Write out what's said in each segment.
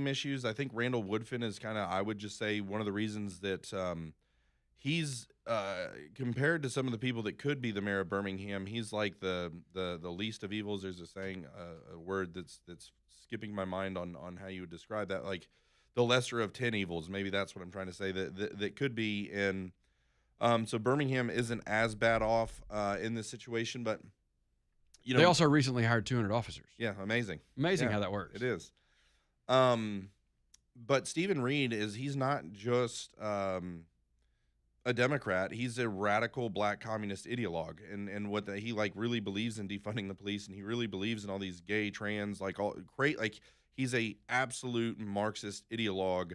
crime issues. I think Randall Woodfin is kind of, I would just say, one of the reasons that he's compared to some of the people that could be the mayor of Birmingham. He's like the least of evils. There's a saying, a word that's skipping my mind on how you would describe that. Like the lesser of 10 evils. Maybe that's what I'm trying to say. That could be in. So Birmingham isn't as bad off in this situation, but they also recently hired 200 officers. Yeah, amazing. Amazing how that works. It is. But Stephen Reed he's not just a Democrat. He's a radical black communist ideologue, and he like really believes in defunding the police, and he really believes in all these gay, trans, like he's a absolute Marxist ideologue.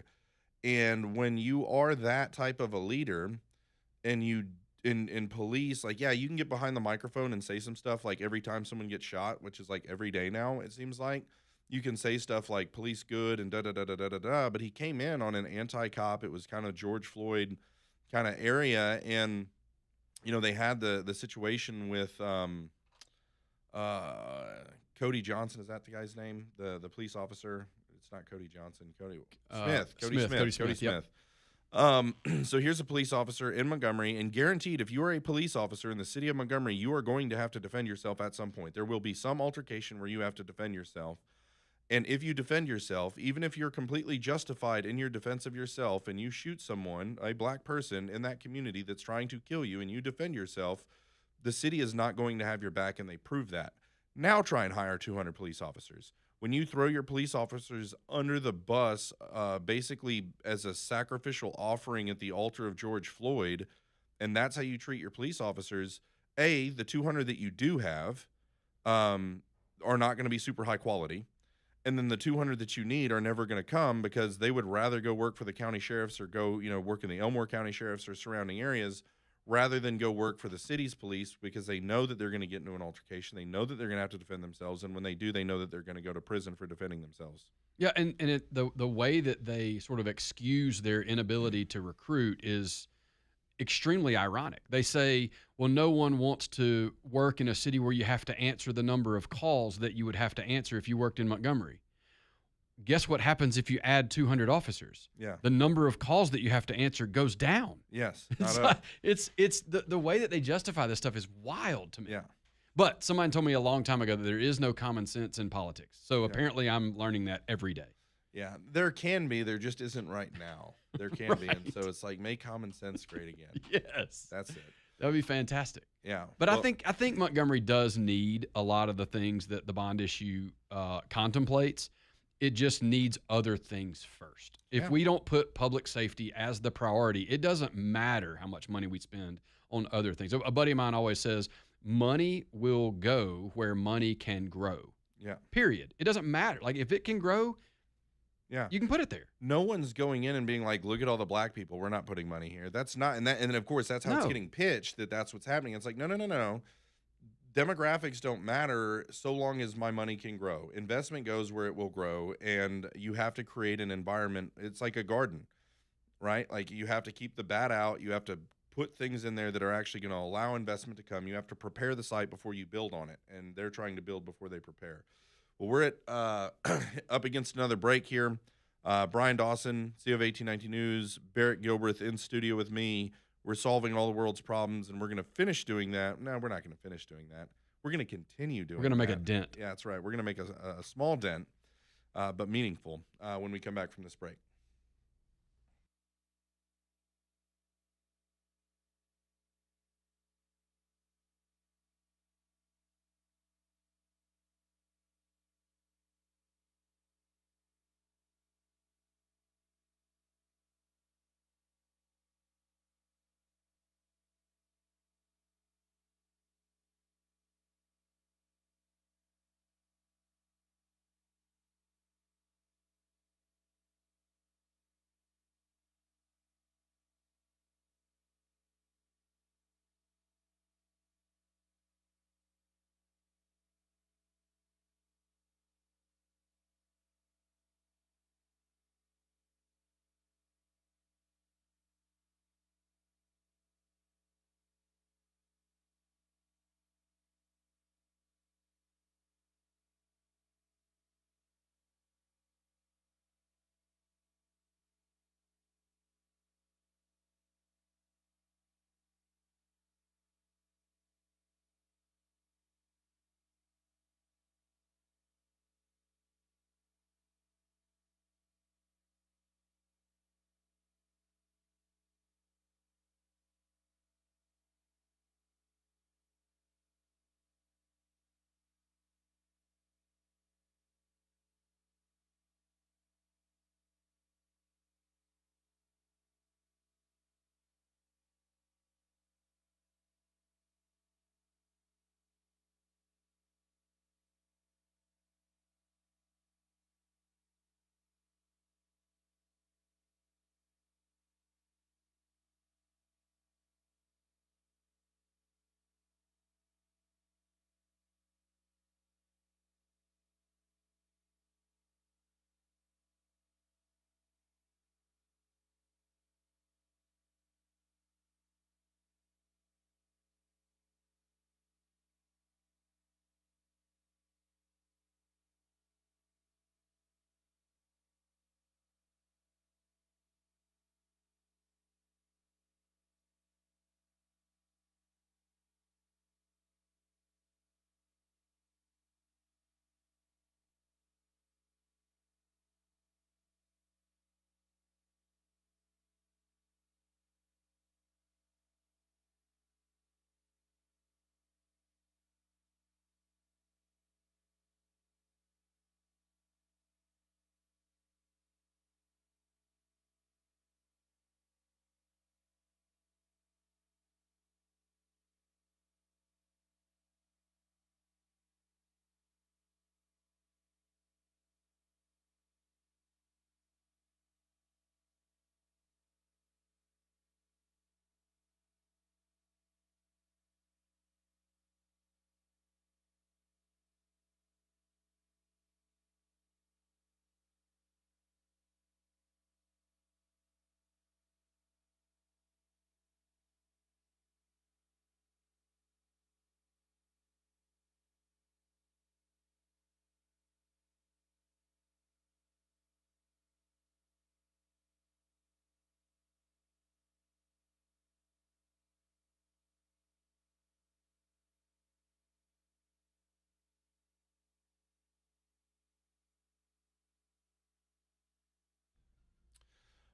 And when you are that type of a leader, and you in police, like, yeah, you can get behind the microphone and say some stuff like every time someone gets shot, which is like every day now, it seems like. You can say stuff like police good and da-da-da-da-da-da-da, but he came in on an anti-cop. It was kind of George Floyd kind of area, and, they had the situation with Cody Johnson. Is that the guy's name? The police officer? It's not Cody Johnson. Cody Smith. Yep. So here's a police officer in Montgomery, and guaranteed, if you are a police officer in the city of Montgomery, you are going to have to defend yourself at some point. There will be some altercation where you have to defend yourself. And if you defend yourself, even if you're completely justified in your defense of yourself and you shoot someone, a black person in that community that's trying to kill you, and you defend yourself, the city is not going to have your back, and they prove that. Now try and hire 200 police officers. When you throw your police officers under the bus, basically as a sacrificial offering at the altar of George Floyd, and that's how you treat your police officers, the 200 that you do have are not going to be super high quality. And then the 200 that you need are never going to come because they would rather go work for the county sheriffs or go, work in the Elmore County sheriffs or surrounding areas rather than go work for the city's police, because they know that they're going to get into an altercation. They know that they're going to have to defend themselves. And when they do, they know that they're going to go to prison for defending themselves. Yeah, and the way that they sort of excuse their inability to recruit is extremely ironic. They say, well, no one wants to work in a city where you have to answer the number of calls that you would have to answer if you worked in Montgomery. Guess what happens if you add 200 officers? Yeah. The number of calls that you have to answer goes down. Yes. It's the way that they justify this stuff is wild to me. Yeah. But somebody told me a long time ago that there is no common sense in politics. So apparently I'm learning that every day. Yeah, there can be. There just isn't right now. There can be. And so it's like, make common sense great again. Yes. That's it. That would be fantastic. Yeah. But I think Montgomery does need a lot of the things that the bond issue contemplates. It just needs other things first. If we don't put public safety as the priority, it doesn't matter how much money we spend on other things. A buddy of mine always says, money will go where money can grow. Yeah. Period. It doesn't matter. Like, if it can grow, you can put it there. No one's going in and being like, look at all the black people. We're not putting money here. That's not, and then of course that's how it's getting pitched, that's what's happening. It's like, no. Demographics don't matter so long as my money can grow. Investment goes where it will grow, and you have to create an environment. It's like a garden, right? Like, you have to keep the bad out. You have to put things in there that are actually going to allow investment to come. You have to prepare the site before you build on it, and they're trying to build before they prepare. Well, we're at up against another break here. Brian Dawson, CEO of 1819 News, Barrett Gilbreth in studio with me. We're solving all the world's problems, and we're going to finish doing that. No, we're not going to finish doing that. We're going to continue doing that. We're going to make a dent. Yeah, that's right. We're going to make a small dent, but meaningful when we come back from this break.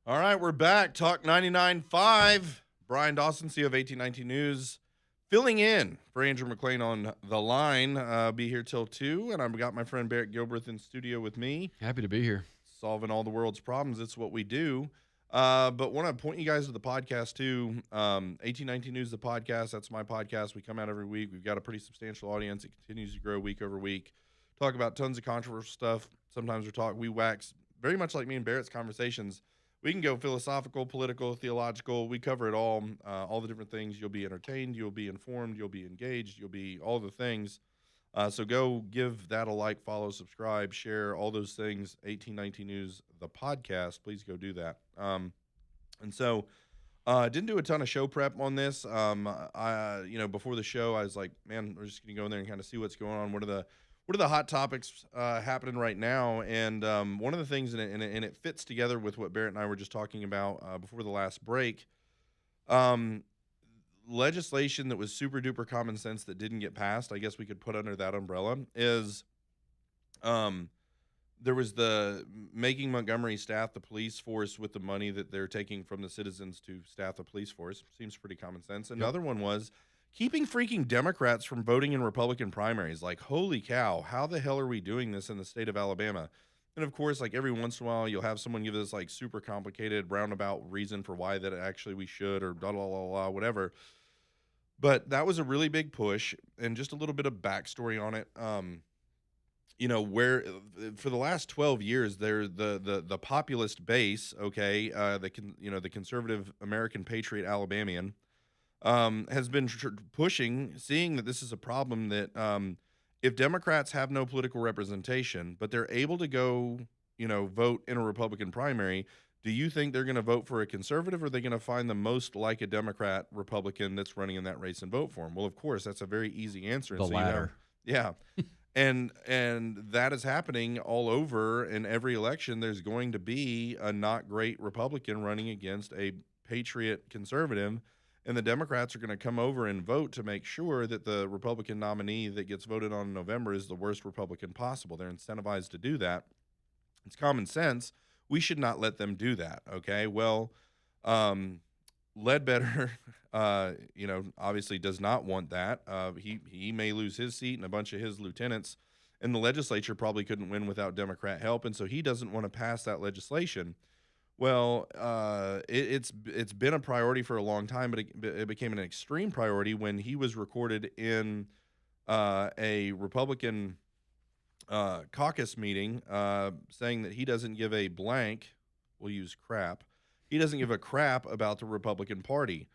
All right, we're back. Talk 99.5. Brian Dawson, CEO of 1819 News, filling in for Andrew Mclain on the line. Be here till 2, and I've got my friend Barrett Gilbreth in studio with me. Happy to be here. Solving all the world's problems. It's what we do. But want to point you guys to the podcast, too. 1819 News, the podcast. That's my podcast. We come out every week. We've got a pretty substantial audience. It continues to grow week over week. Talk about tons of controversial stuff. Sometimes we wax very much like me and Barrett's conversations. We can go philosophical, political, theological. We cover it all the different things. You'll be entertained. You'll be informed. You'll be engaged. You'll be all the things. So go give that a like, follow, subscribe, share, all those things. 1819 News, the podcast. Please go do that. And so didn't do a ton of show prep on this. Before the show, I was like, man, we're just going to go in there and kind of see what's going on. What are the hot topics happening right now? And one of the things, and it fits together with what Barrett and I were just talking about before the last break, legislation that was super duper common sense that didn't get passed, I guess we could put under that umbrella, is there was the making Montgomery staff the police force with the money that they're taking from the citizens to staff the police force. Seems pretty common sense. Another one was keeping freaking Democrats from voting in Republican primaries. Like, holy cow, how the hell are we doing this in the state of Alabama? And of course, like every once in a while, you'll have someone give this like super complicated roundabout reason for why that actually we should, or blah, blah, blah, blah, whatever. But that was a really big push, and just a little bit of backstory on it. Where for the last 12 years, the populist base, the conservative American patriot Alabamian, has been pushing, seeing that this is a problem that if Democrats have no political representation, but they're able to go, vote in a Republican primary, do you think they're going to vote for a conservative, or are they going to find the most like a Democrat Republican that's running in that race and vote for him? Well, of course, that's a very easy answer. The latter. Yeah. And that is happening all over. In every election, there's going to be a not great Republican running against a patriot conservative, and the Democrats are going to come over and vote to make sure that the Republican nominee that gets voted on in November is the worst Republican possible. They're incentivized to do that. It's common sense. We should not let them do that, okay? Well, Ledbetter, obviously does not want that. He may lose his seat, and a bunch of his lieutenants in the legislature probably couldn't win without Democrat help, and so he doesn't want to pass that legislation. Well, it's been a priority for a long time, but it became an extreme priority when he was recorded in a Republican caucus meeting saying that he doesn't give a blank, we'll use crap, he doesn't give a crap about the Republican Party.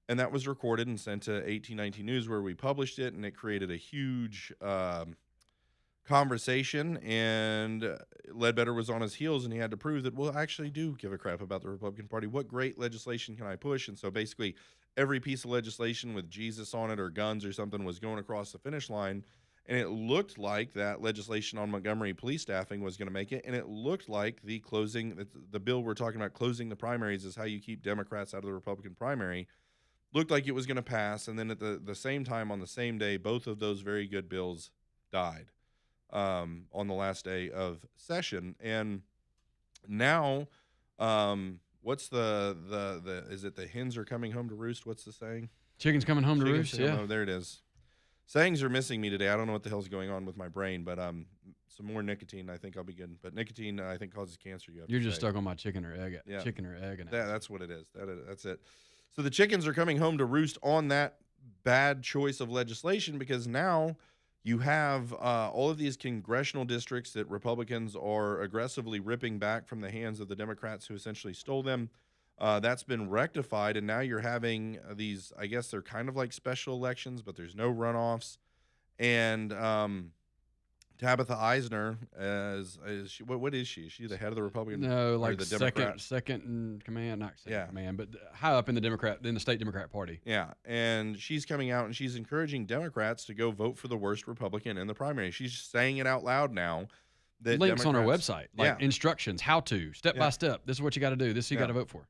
And that was recorded and sent to 1819 News, where we published it, and it created a huge conversation, and Ledbetter was on his heels, and he had to prove that, well, I actually do give a crap about the Republican Party. What great legislation can I push? And so basically every piece of legislation with Jesus on it or guns or something was going across the finish line, and it looked like that legislation on Montgomery police staffing was going to make it, and it looked like the bill we're talking about, closing the primaries is how you keep Democrats out of the Republican primary, looked like it was going to pass. And then at the same time, on the same day, both of those very good bills died on the last day of session. And now, what's is it the hens are coming home to roost? What's the saying? Chicken's coming home to roost, yeah. Oh, there it is. Sayings are missing me today. I don't know what the hell's going on with my brain, but some more nicotine, I think I'll be good. But nicotine, I think, causes cancer. You're just stuck on my chicken or egg. Yeah. Chicken or egg. That's what it is. That's it. So the chickens are coming home to roost on that bad choice of legislation, because now you have all of these congressional districts that Republicans are aggressively ripping back from the hands of the Democrats who essentially stole them. That's been rectified, and now you're having these, I guess they're kind of like special elections, but there's no runoffs. And Tabitha Eisner, what is she? Is she the head of the Republican? No, like the second in command, not second in command, but high up in the state Democrat Party. Yeah, and she's coming out and she's encouraging Democrats to go vote for the worst Republican in the primary. She's saying it out loud now. That links on our website, like instructions, how to, step by step. This is what you got to do. This is what you got to vote for.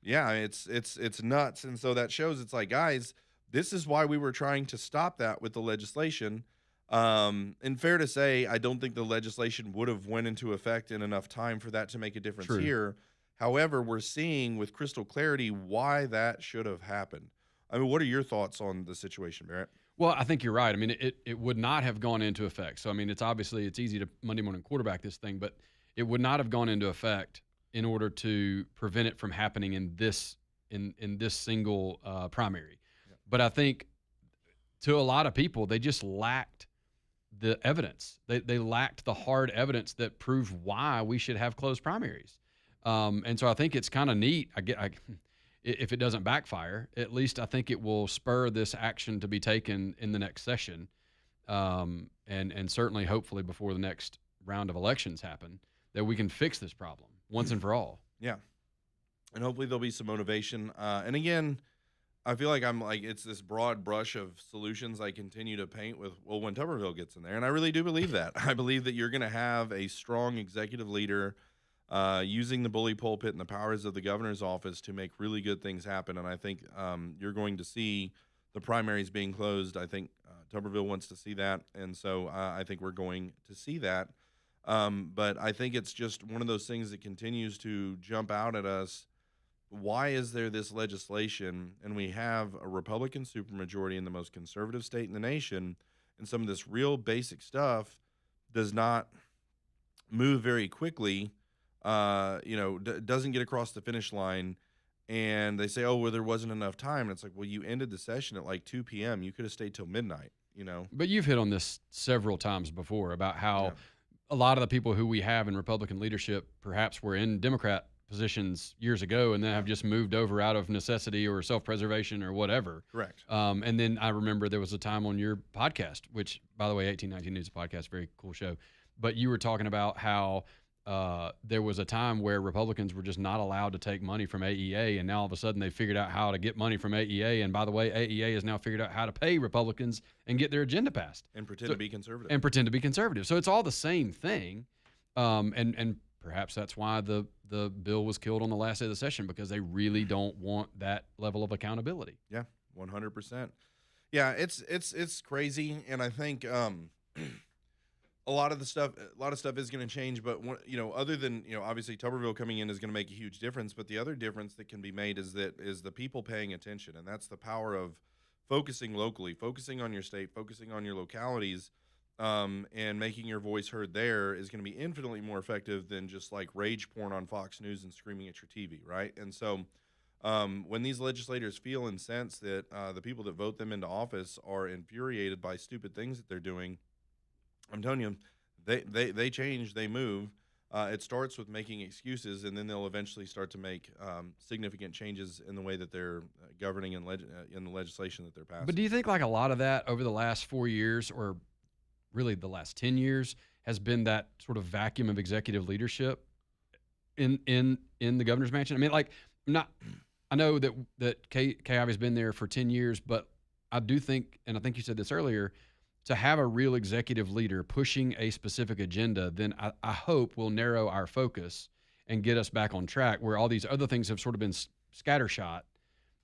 It's nuts. And so that shows, it's like, guys, this is why we were trying to stop that with the legislation. And fair to say, I don't think the legislation would have went into effect in enough time for that to make a difference True. here. However, we're seeing with crystal clarity why that should have happened. I mean, what are your thoughts on the situation, Barrett? Well, I think you're right. I mean, it would not have gone into effect. So, I mean, it's easy to Monday morning quarterback this thing, but it would not have gone into effect in order to prevent it from happening in this single primary. Yeah. But I think to a lot of people, they just lacked the evidence. They lacked the hard evidence that proved why we should have closed primaries. And so I think it's kind of neat. If it doesn't backfire, at least I think it will spur this action to be taken in the next session, and certainly, hopefully, before the next round of elections happen, that we can fix this problem once and for all. Yeah. And hopefully there'll be some motivation. And again, I feel like it's this broad brush of solutions I continue to paint with, well, when Tuberville gets in there. And I really do believe that. I believe that you're going to have a strong executive leader using the bully pulpit and the powers of the governor's office to make really good things happen. And I think you're going to see the primaries being closed. I think Tuberville wants to see that. And so I think we're going to see that. But I think it's just one of those things that continues to jump out at us. Why is there this legislation and we have a Republican supermajority in the most conservative state in the nation, and some of this real basic stuff does not move very quickly, doesn't get across the finish line, and they say, oh, well, there wasn't enough time. And it's like, well, you ended the session at like 2 p.m. You could have stayed till midnight, But you've hit on this several times before about how Yeah. a lot of the people who we have in Republican leadership perhaps were in Democrat positions years ago and then have just moved over out of necessity or self-preservation or whatever. Correct. And then I remember there was a time on your podcast, which, by the way, 1819 News podcast, very cool show. But you were talking about how there was a time where Republicans were just not allowed to take money from AEA, and now all of a sudden they figured out how to get money from AEA. And by the way, AEA has now figured out how to pay Republicans and get their agenda passed. And pretend to be conservative. And pretend to be conservative. So it's all the same thing. And perhaps that's why the bill was killed on the last day of the session, because they really don't want that level of accountability. Yeah, 100%. Yeah, it's crazy, and I think a lot of stuff is going to change. But other than obviously Tuberville coming in is going to make a huge difference. But the other difference that can be made is the people paying attention, and that's the power of focusing locally, focusing on your state, focusing on your localities. And making your voice heard there is going to be infinitely more effective than just like rage porn on Fox News and screaming at your TV, right? And so when these legislators feel and sense that the people that vote them into office are infuriated by stupid things that they're doing, I'm telling you, they change, they move. It starts with making excuses, and then they'll eventually start to make significant changes in the way that they're governing in the legislation that they're passing. But do you think like a lot of that over the last 4 years, or really the last 10 years, has been that sort of vacuum of executive leadership in the governor's mansion? I mean, like, I know that Kay Ivey's been there for 10 years, but I do think, and I think you said this earlier, to have a real executive leader pushing a specific agenda, then I hope will narrow our focus and get us back on track, where all these other things have sort of been scattershot.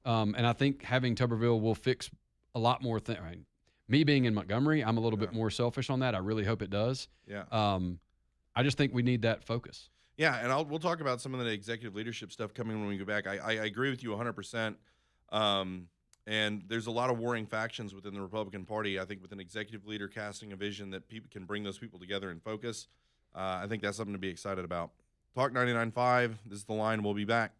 And I think having Tuberville will fix a lot more things. I mean, me being in Montgomery, I'm a little bit more selfish on that. I really hope it does. Yeah. I just think we need that focus. Yeah, and we'll talk about some of the executive leadership stuff coming when we go back. I agree with you 100%. And there's a lot of warring factions within the Republican Party. I think with an executive leader casting a vision that people can bring those people together and focus, I think that's something to be excited about. Talk 99.5. This is The Line. We'll be back.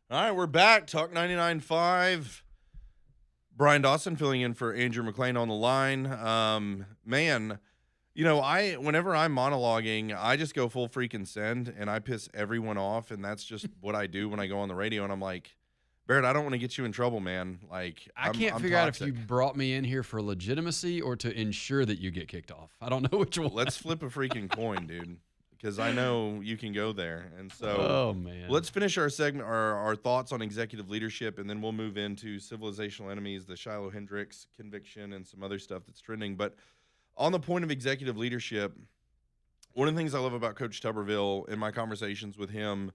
All right, we're back. Talk 99.5. Brian Dawson filling in for Andrew Mclain on the line. Man, whenever I'm monologuing, I just go full freaking send, and I piss everyone off, and that's just what I do when I go on the radio, and I'm like, Barrett, I don't want to get you in trouble, man. Like, I can't I'm figure out if toxic. you brought me in here for legitimacy or to ensure that you get kicked off. I don't know which one. Let's flip a freaking coin, dude, because I know you can go there. And so Oh, man. let's finish our segment, our thoughts on executive leadership, and then we'll move into civilizational enemies, the Shiloh Hendricks conviction, and some other stuff that's trending. But on the point of executive leadership, one of the things I love about Coach Tuberville in my conversations with him,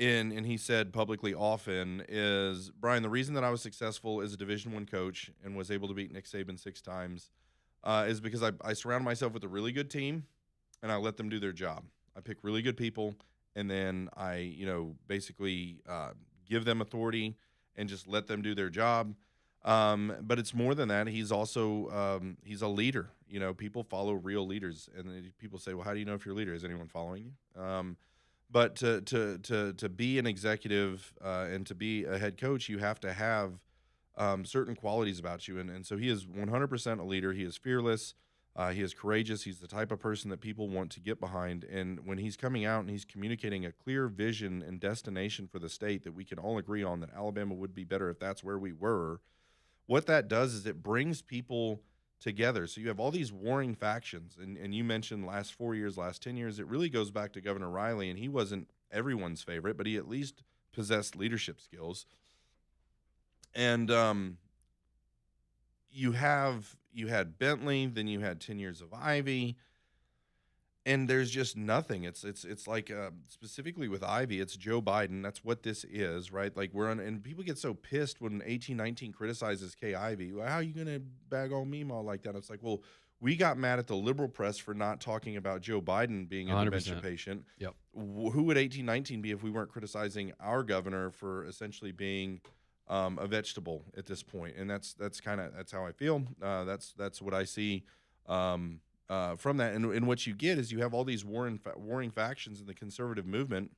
and he said publicly often, is, Brian, the reason that I was successful as a Division I coach and was able to beat Nick Saban 6 times is because I surround myself with a really good team, and I let them do their job. I pick really good people, and then I, basically give them authority and just let them do their job. But it's more than that. He's also he's a leader. People follow real leaders, and people say, "Well, how do you know if you're a leader? Is anyone following you?" But to be an executive and to be a head coach, you have to have certain qualities about you, and so he is 100% a leader. He is fearless. He is courageous. He's the type of person that people want to get behind. And when he's coming out and he's communicating a clear vision and destination for the state that we can all agree on, that Alabama would be better if that's where we were, what that does is it brings people together. So you have all these warring factions. And you mentioned last 4 years, last 10 years, it really goes back to Governor Riley, and he wasn't everyone's favorite, but he at least possessed leadership skills. And you had Bentley, then you had 10 years of Ivy, and there's just nothing. It's like specifically with Ivy, it's Joe Biden. That's what this is, right? Like and people get so pissed when 1819 criticizes Kay Ivey. Well, how are you gonna bag on Meemaw like that? It's like, well, we got mad at the liberal press for not talking about Joe Biden being a 100%. dementia patient. Yep. Who would 1819 be if we weren't criticizing our governor for essentially being a vegetable at this point? And that's how I feel. That's what I see from that. And what you get is you have all these warring factions in the conservative movement,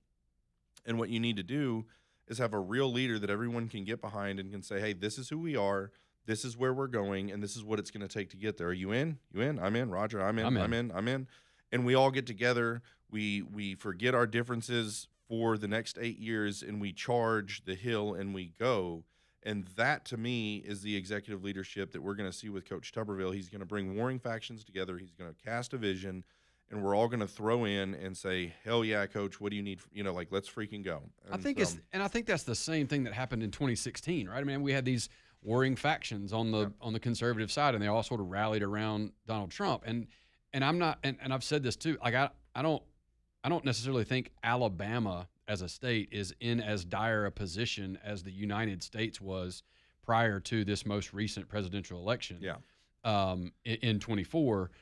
and what you need to do is have a real leader that everyone can get behind and can say, hey, this is who we are, this is where we're going, and this is what it's going to take to get there. Are you in? You in? I'm in. Roger, I'm in. I'm in. And we all get together. We forget our differences for the next 8 years, and we charge the hill and we go. And that, to me, is the executive leadership that we're going to see with Coach Tuberville. He's going to bring warring factions together. He's going to cast a vision, and we're all going to throw in and say, hell yeah, Coach, what do you need? Let's freaking go. And I think that's the same thing that happened in 2016, right? I mean, we had these warring factions on the conservative side, and they all sort of rallied around Donald Trump. And I'm not, and I've said this too, like I don't necessarily think Alabama as a state is in as dire a position as the United States was prior to this most recent presidential election. Yeah. In 24,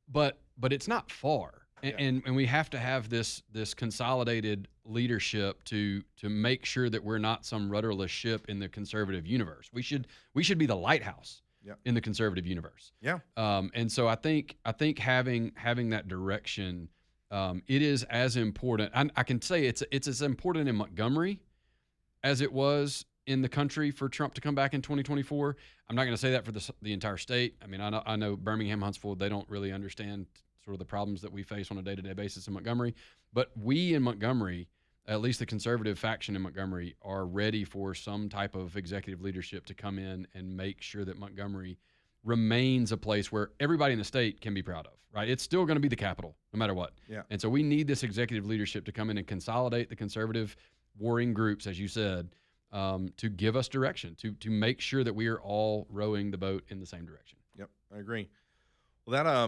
but it's not far, and we have to have this consolidated leadership to make sure that we're not some rudderless ship in the conservative universe. We should be the lighthouse in the conservative universe. Yeah. And so I think having that direction. It is as important. I can say it's as important in Montgomery as it was in the country for Trump to come back in 2024. I'm not going to say that for the entire state. I mean, I know Birmingham, Huntsville, they don't really understand sort of the problems that we face on a day-to-day basis in Montgomery. But we in Montgomery, at least the conservative faction in Montgomery, are ready for some type of executive leadership to come in and make sure that Montgomery remains a place where everybody in the state can be proud of, right? It's still going to be the capital, no matter what. Yeah. And so we need this executive leadership to come in and consolidate the conservative warring groups, as you said, to give us direction, to make sure that we are all rowing the boat in the same direction. Yep, I agree. Well, that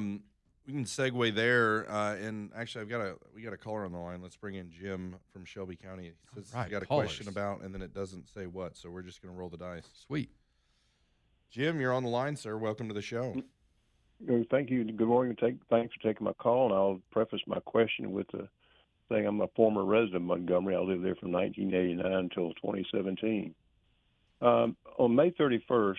we can segue there. And actually, we got a caller on the line. Let's bring in Jim from Shelby County. He says he got a question about, and then it doesn't say what, so we're just going to roll the dice. Sweet. Jim, you're on the line, sir. Welcome to the show. Thank you. Good morning. Thanks for taking my call. And I'll preface my question with saying I'm a former resident of Montgomery. I lived there from 1989 until 2017. On May 31st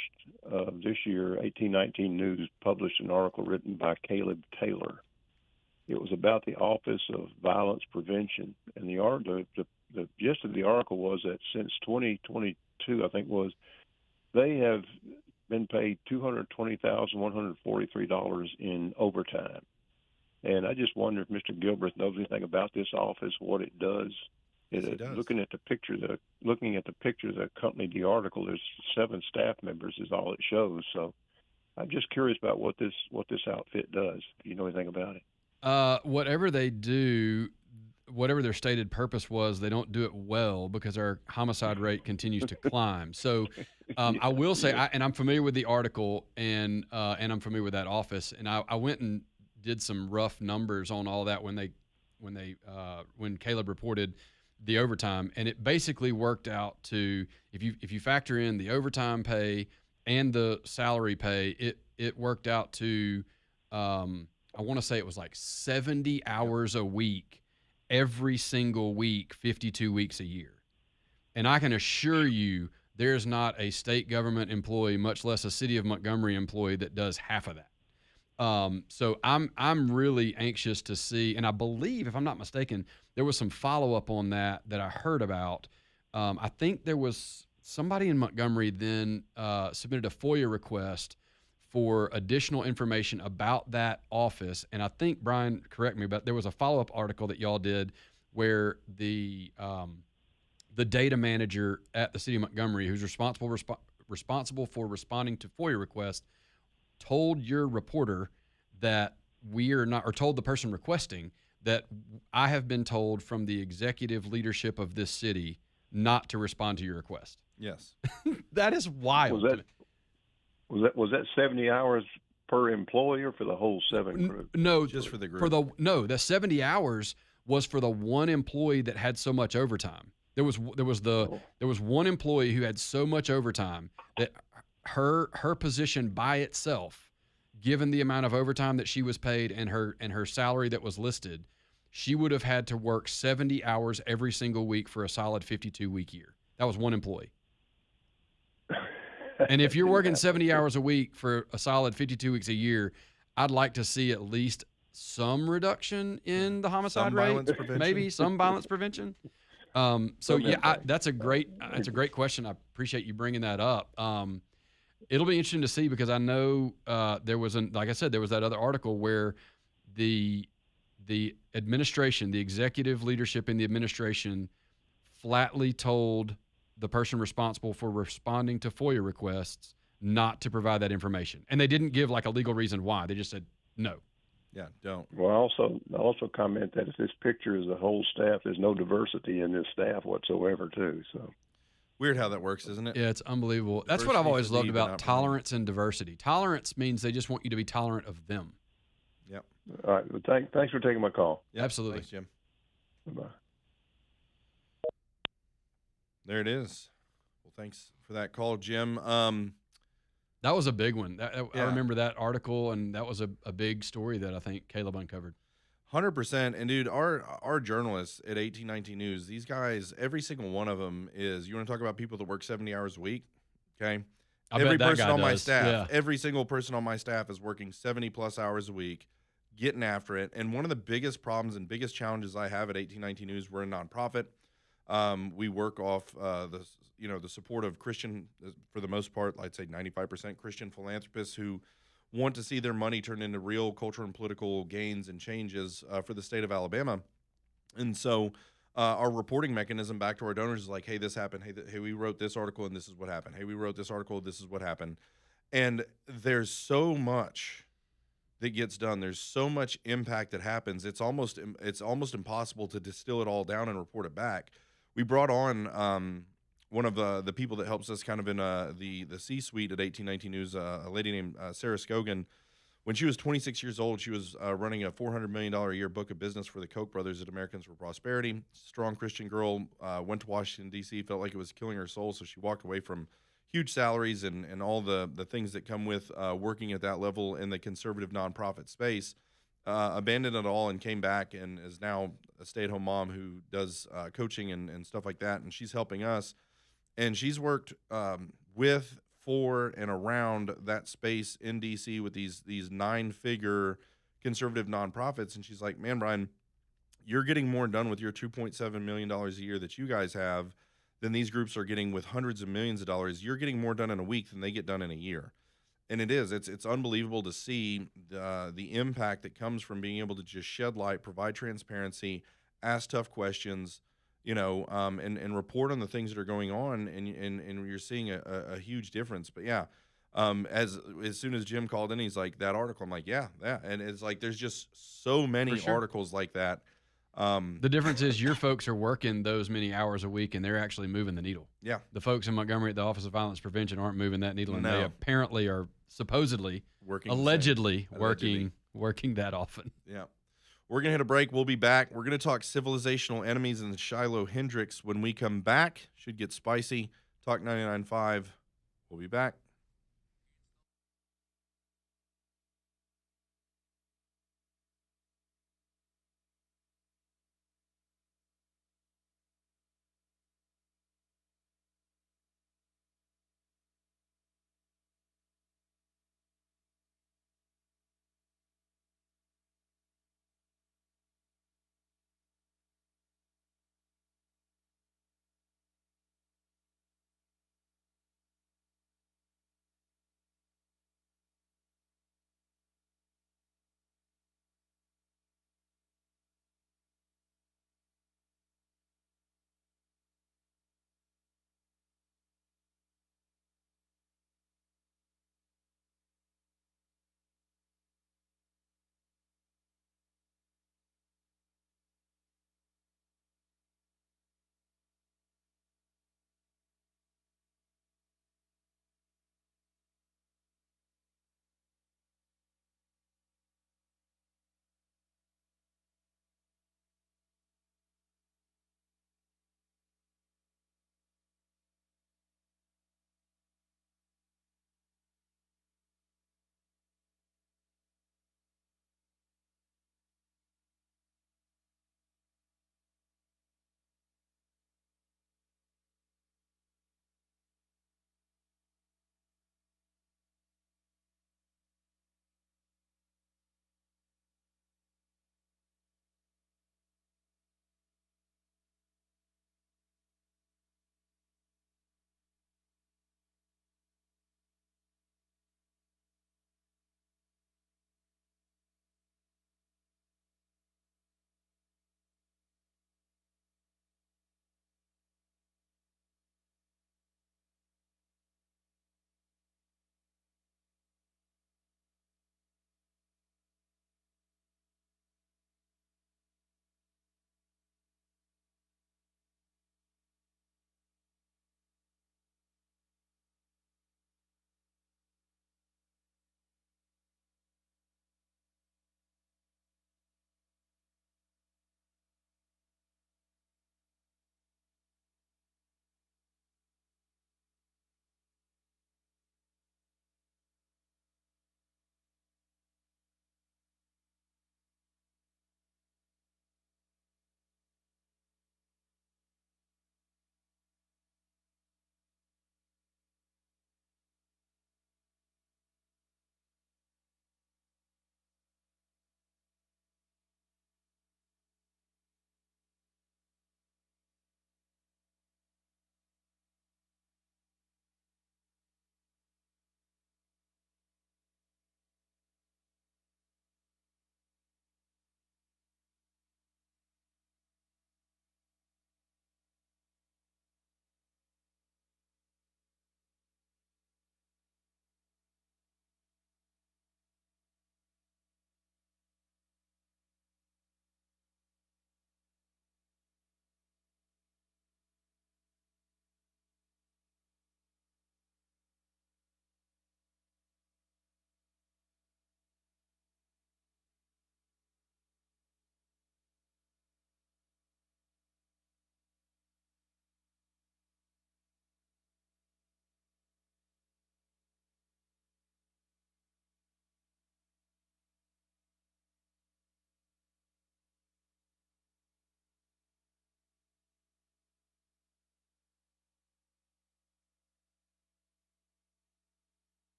of this year, 1819 News published an article written by Caleb Taylor. It was about the Office of Violence Prevention, and the the gist of the article was that since 2022, I think was, they have been paid $220,143 in overtime. And I just wonder if Mr. Gilbreth knows anything about this office, what it does. Yes, he does. Looking at the picture that accompanied the article, there's 7 staff members is all it shows. So I'm just curious about what this outfit does. If you know anything about it. Whatever they do, whatever their stated purpose was, they don't do it well because our homicide rate continues to climb. So I will say, and I'm familiar with the article, and I'm familiar with that office, and I went and did some rough numbers on all that when Caleb reported the overtime, and it basically worked out to, if you factor in the overtime pay and the salary pay, it worked out to I want to say it was like 70 hours a week every single week, 52 weeks a year. And I can assure you there's not a state government employee, much less a city of Montgomery employee, that does half of that. So I'm really anxious to see, and I believe, if I'm not mistaken, there was some follow-up on that I heard about. I think there was somebody in Montgomery then submitted a FOIA request for additional information about that office. And I think, Brian, correct me, but there was a follow-up article that y'all did where the data manager at the city of Montgomery, who's responsible for responding to FOIA requests, told your reporter that we are not, or told the person requesting that I have been told from the executive leadership of this city not to respond to your request. Yes. That is wild. Was that 70 hours per employee or for the whole 7 group? No, just for the group. The 70 hours was for the one employee that had so much overtime. There was one employee who had so much overtime that her position by itself, given the amount of overtime that she was paid and her salary that was listed, she would have had to work 70 hours every single week for a solid 52-week year. That was one employee. And if you're working 70 hours a week for a solid 52 weeks a year, I'd like to see at least some reduction in the homicide rate, maybe some violence prevention. That's a great question. I appreciate you bringing that up. It'll be interesting to see because I know there was that other article where the administration, the executive leadership in the administration, flatly told the person responsible for responding to FOIA requests not to provide that information, and they didn't give like a legal reason why. They just said no. Yeah, don't. Well, I also comment that if this picture is the whole staff, there's no diversity in this staff whatsoever, too. So weird how that works, isn't it? Yeah, it's unbelievable. That's what I've always loved about tolerance and diversity. Tolerance means they just want you to be tolerant of them. Yep. All right. Well, thanks for taking my call. Yep, absolutely. Thanks, Jim. Bye-bye. There it is. Well, thanks for that call, Jim. That was a big one. I remember that article, and that was a big story that I think Caleb uncovered. 100%. And, dude, our journalists at 1819 News, these guys, every single one of them is – you want to talk about people that work 70 hours a week? Okay. Every person on my staff, every single person on my staff is working 70-plus hours a week, getting after it. And one of the biggest problems and biggest challenges I have at 1819 News, we're a nonprofit. We work off the support of Christian, for the most part, I'd say 95% Christian philanthropists who want to see their money turned into real cultural and political gains and changes for the state of Alabama. And so our reporting mechanism back to our donors is like, hey, this happened. Hey, we wrote this article and this is what happened. Hey, we wrote this article, this is what happened. And there's so much that gets done. There's so much impact that happens. It's almost impossible to distill it all down and report it back. We brought on one of the people that helps us kind of in the C-suite at 1819 News, a lady named Sarah Scogan. When she was 26 years old, she was running a $400 million a year book of business for the Koch brothers at Americans for Prosperity. Strong Christian girl, went to Washington, D.C., felt like it was killing her soul, so she walked away from huge salaries and all the things that come with working at that level in the conservative nonprofit space. Abandoned it all and came back and is now a stay-at-home mom who does coaching and stuff like that, and she's helping us. And she's worked with, for, and around that space in D.C. with these 9-figure conservative nonprofits. And she's like, man, Brian, you're getting more done with your $2.7 million a year that you guys have than these groups are getting with hundreds of millions of dollars. You're getting more done in a week than they get done in a year. And it's unbelievable to see the impact that comes from being able to just shed light, provide transparency, ask tough questions, and report on the things that are going on, and you're seeing a huge difference. But yeah, as soon as Jim called in, he's like, that article. I'm like, yeah, and it's like there's just so many articles like that. The difference is your folks are working those many hours a week, and they're actually moving the needle. Yeah, the folks in Montgomery at the Office of Violence Prevention aren't moving that needle, and No. they apparently are supposedly, allegedly working that often. Yeah. We're going to hit a break. We'll be back. We're going to talk civilizational enemies and Shiloh Hendricks when we come back. Should get spicy. Talk 99.5. We'll be back.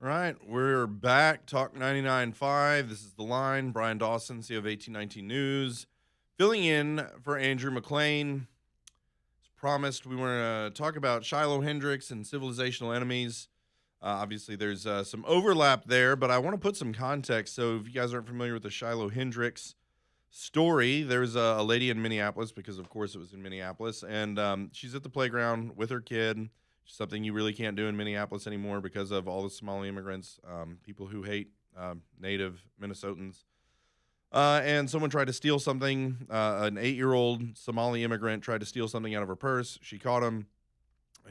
All right, we're back. Talk 99.5. This is The Line. Brian Dawson, CEO of 1819 News, filling in for Andrew Mclain. As promised, we want to talk about Shiloh Hendricks and civilizational enemies. Obviously, there's some overlap there, but I want to put some context. So if you guys aren't familiar with the Shiloh Hendricks story, there's a lady in Minneapolis, because of course it was in Minneapolis, and she's at the playground with her kid. Something you really can't do in Minneapolis anymore because of all the Somali immigrants, people who hate native Minnesotans. And someone tried to steal something. An 8-year-old Somali immigrant tried to steal something out of her purse. She caught him.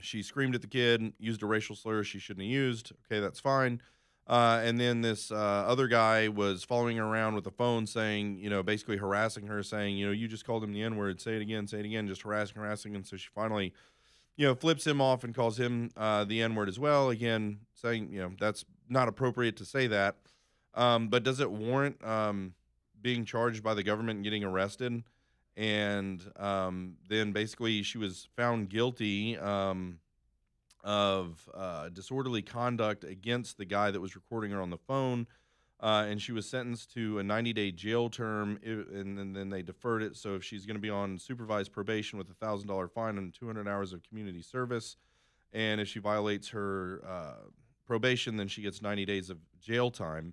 She screamed at the kid, used a racial slur she shouldn't have used. Okay, that's fine. And then this other guy was following her around with a phone saying, basically harassing her, saying, you just called him the N-word. Say it again, just harassing. And so she finally flips him off and calls him the N-word as well. Again, saying, that's not appropriate to say that. But does it warrant being charged by the government and getting arrested? And then basically she was found guilty of disorderly conduct against the guy that was recording her on the phone. And she was sentenced to a 90-day jail term, and then they deferred it. So if she's going to be on supervised probation with a $1,000 fine and 200 hours of community service, and if she violates her probation, then she gets 90 days of jail time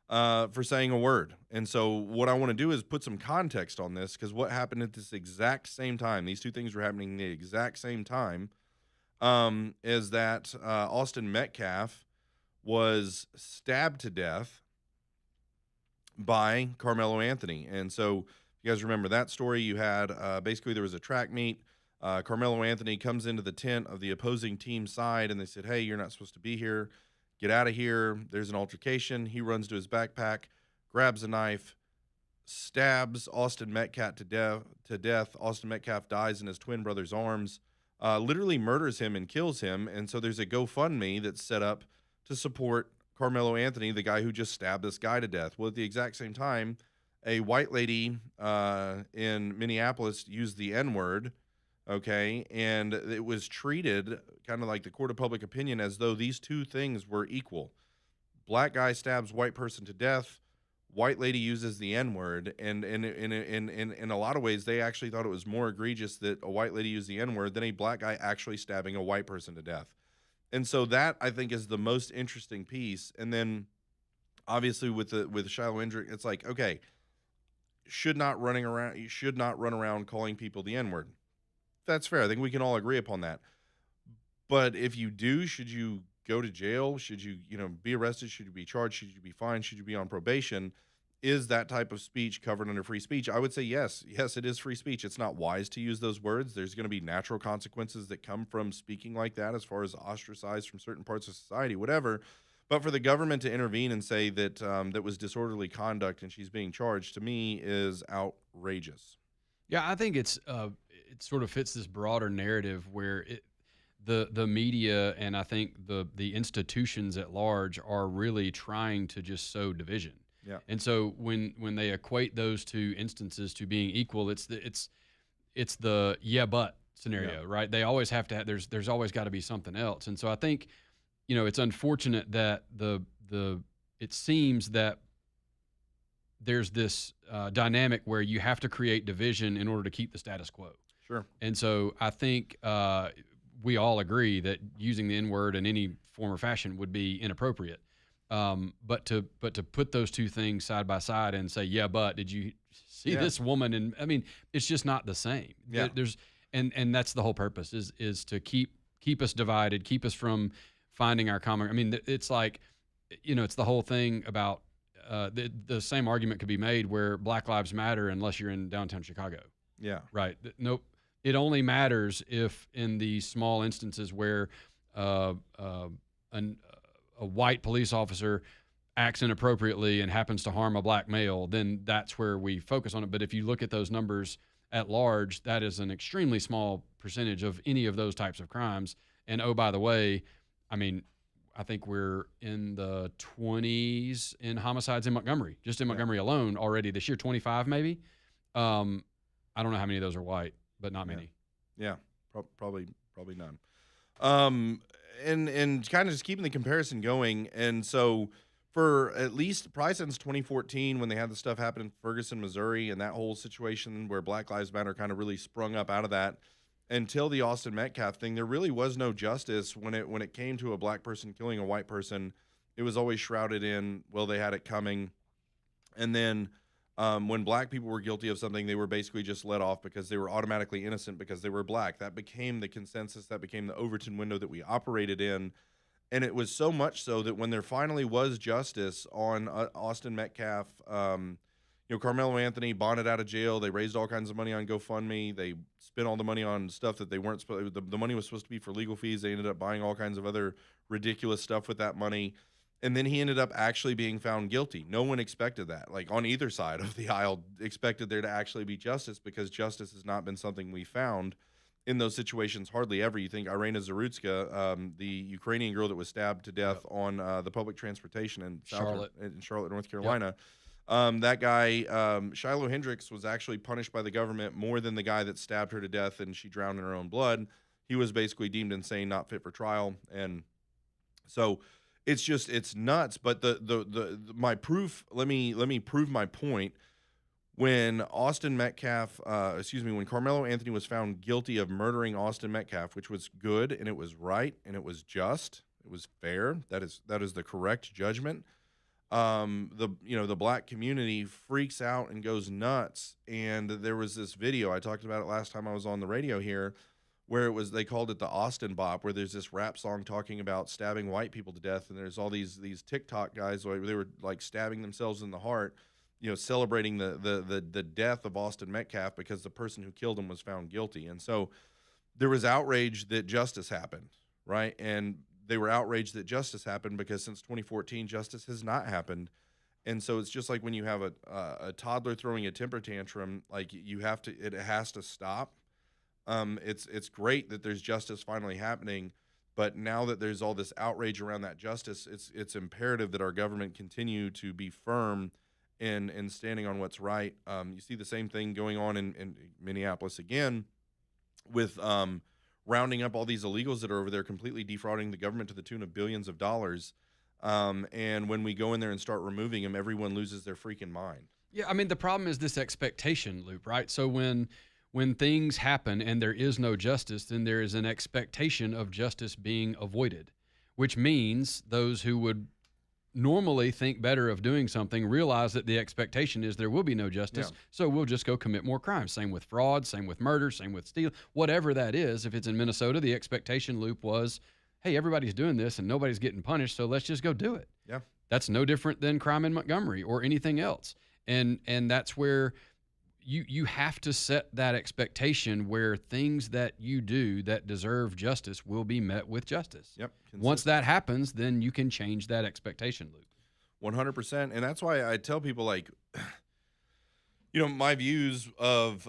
for saying a word. And so what I want to do is put some context on this, because what happened at this exact same time, these two things were happening the exact same time, is that Austin Metcalf was stabbed to death by Carmelo Anthony. And so you guys remember that story. You had basically there was a track meet. Carmelo Anthony comes into the tent of the opposing team side, and they said, hey, you're not supposed to be here. Get out of here. There's an altercation. He runs to his backpack, grabs a knife, stabs Austin Metcalf to death. Austin Metcalf dies in his twin brother's arms, literally murders him and kills him. And so there's a GoFundMe that's set up to support Carmelo Anthony, the guy who just stabbed this guy to death. Well, at the exact same time, a white lady in Minneapolis used the N-word, okay, and it was treated kind of like the court of public opinion as though these two things were equal. Black guy stabs white person to death, white lady uses the N-word, and in a lot of ways, they actually thought it was more egregious that a white lady used the N-word than a black guy actually stabbing a white person to death. And so that, I think, is the most interesting piece. And then, obviously, with Shiloh Hendricks, it's like, okay, you should not run around calling people the N-word. That's fair. I think we can all agree upon that. But if you do, should you go to jail? Should you, be arrested? Should you be charged? Should you be fined? Should you be on probation? Is that type of speech covered under free speech? I would say yes. Yes, it is free speech. It's not wise to use those words. There's going to be natural consequences that come from speaking like that, as far as ostracized from certain parts of society, whatever. But for the government to intervene and say that that was disorderly conduct and she's being charged, to me, is outrageous. Yeah, I think it sort of fits this broader narrative where the media and I think the institutions at large are really trying to just sow division. Yeah. And so when they equate those two instances to being equal, it's the yeah but scenario, right? They always have to have, there's always got to be something else. And so I think, it's unfortunate that it seems that there's this dynamic where you have to create division in order to keep the status quo. Sure. And so I think we all agree that using the N-word in any form or fashion would be inappropriate. But to put those two things side by side and say, yeah, but did you see this woman? And I mean, it's just not the same. Yeah. And that's the whole purpose is to keep us divided, keep us from finding our common. I mean, it's like, it's the whole thing about the same argument could be made where Black Lives Matter unless you're in downtown Chicago. Yeah. Right. Nope. It only matters if in these small instances where a white police officer acts inappropriately and happens to harm a black male, then that's where we focus on it. But if you look at those numbers at large, that is an extremely small percentage of any of those types of crimes. And oh, by the way, I mean, I think we're in the 20s in homicides in Montgomery, just in Montgomery alone already this year, 25 maybe. I don't know how many of those are white, but not many. Yeah, probably none. Um, and kind of just keeping the comparison going. And so for at least probably since 2014, when they had the stuff happen in Ferguson, Missouri, and that whole situation where Black Lives Matter kind of really sprung up out of that, until the Austin Metcalf thing, there really was no justice when it came to a black person killing a white person. It was always shrouded in, well, they had it coming. And then when black people were guilty of something, they were basically just let off because they were automatically innocent because they were black. That became the consensus. That became the Overton window that we operated in. And it was so much so that when there finally was justice on Austin Metcalf, Carmelo Anthony bonded out of jail. They raised all kinds of money on GoFundMe. They spent all the money on stuff that they weren't supposed. The money was supposed to be for legal fees. They ended up buying all kinds of other ridiculous stuff with that money. And then he ended up actually being found guilty. No one expected that. Like on either side of the aisle expected there to actually be justice, because justice has not been something we found in those situations hardly ever. You think Irina Zarutska, the Ukrainian girl that was stabbed to death on the public transportation in Charlotte, North Carolina. Yep. That guy, Shiloh Hendricks, was actually punished by the government more than the guy that stabbed her to death and she drowned in her own blood. He was basically deemed insane, not fit for trial. And so it's nuts. But my proof, let me prove my point. When Austin Metcalf, when Carmelo Anthony was found guilty of murdering Austin Metcalf, which was good and it was right and it was just, it was fair. That is the correct judgment. The black community freaks out and goes nuts. And there was this video, I talked about it last time I was on the radio here, where they called it the Austin Bop, where there's this rap song talking about stabbing white people to death, and there's all these TikTok guys where they were like stabbing themselves in the heart, celebrating the death of Austin Metcalf because the person who killed him was found guilty. And so there was outrage that justice happened, right? And they were outraged that justice happened because since 2014, justice has not happened. And so it's just like when you have a toddler throwing a temper tantrum, like it has to stop. It's great that there's justice finally happening, but now that there's all this outrage around that justice, it's imperative that our government continue to be firm in standing on what's right. You see the same thing going on in Minneapolis again with rounding up all these illegals that are over there completely defrauding the government to the tune of billions of dollars. And when we go in there and start removing them, everyone loses their freaking mind. Yeah, I mean, the problem is this expectation loop, right? So when things happen and there is no justice, then there is an expectation of justice being avoided, which means those who would normally think better of doing something realize that the expectation is there will be no justice, so we'll just go commit more crimes. Same with fraud, same with murder, same with steal, whatever that is. If it's in Minnesota, the expectation loop was, hey, everybody's doing this and nobody's getting punished, so let's just go do it. Yeah, that's no different than crime in Montgomery or anything else. And that's where you have to set that expectation where things that you do that deserve justice will be met with justice. Yep. Once that happens, then you can change that expectation loop. 100%. And that's why I tell people, like, my views of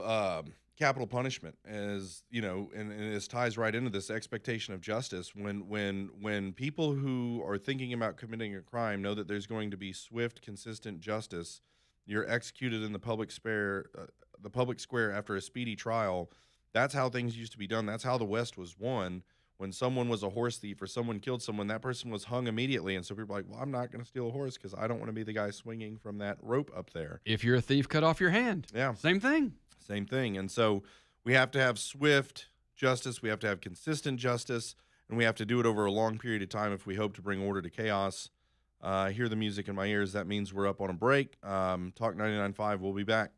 capital punishment as, and this ties right into this expectation of justice. When people who are thinking about committing a crime know that there's going to be swift, consistent justice, you're executed in the public square after a speedy trial. That's how things used to be done. That's how the West was won. When someone was a horse thief or someone killed someone, that person was hung immediately. And so people are like, well, I'm not going to steal a horse because I don't want to be the guy swinging from that rope up there. If you're a thief, cut off your hand. Yeah. Same thing. Same thing. And so we have to have swift justice. We have to have consistent justice. And we have to do it over a long period of time if we hope to bring order to chaos. I hear the music in my ears. That means we're up on a break. Talk 99.5. We'll be back.